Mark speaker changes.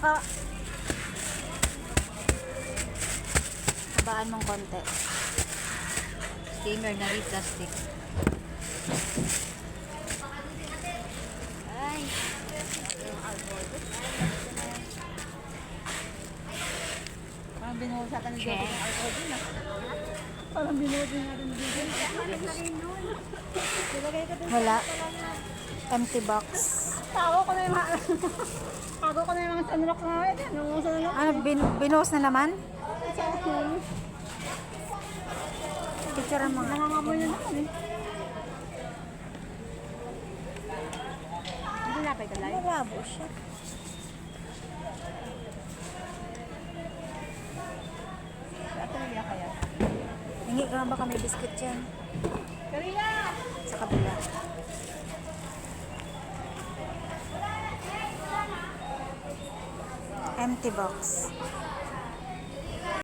Speaker 1: Baka habaan mong konti.
Speaker 2: Steamer na rin plastic.
Speaker 1: Ay.
Speaker 3: Parang binuhos sa kanil
Speaker 1: Check.
Speaker 3: ng alcohol din ah. Parang binuhos din natin ng diesel.
Speaker 1: Wala. Empty box.
Speaker 3: Tago ko na yung mga... Tago ko na yung mga sunrock na ngayon. Nung sunrock.
Speaker 1: Ano, binuhos na naman? Picture ang mga.
Speaker 3: Nangangamoy na naman eh. Hindi napay ka live.
Speaker 1: Malabo siya.
Speaker 3: At talaga kaya.
Speaker 1: Hingi ka nga ba kami biscuit yan?
Speaker 3: Karina!
Speaker 1: Sa kabila. Empty box.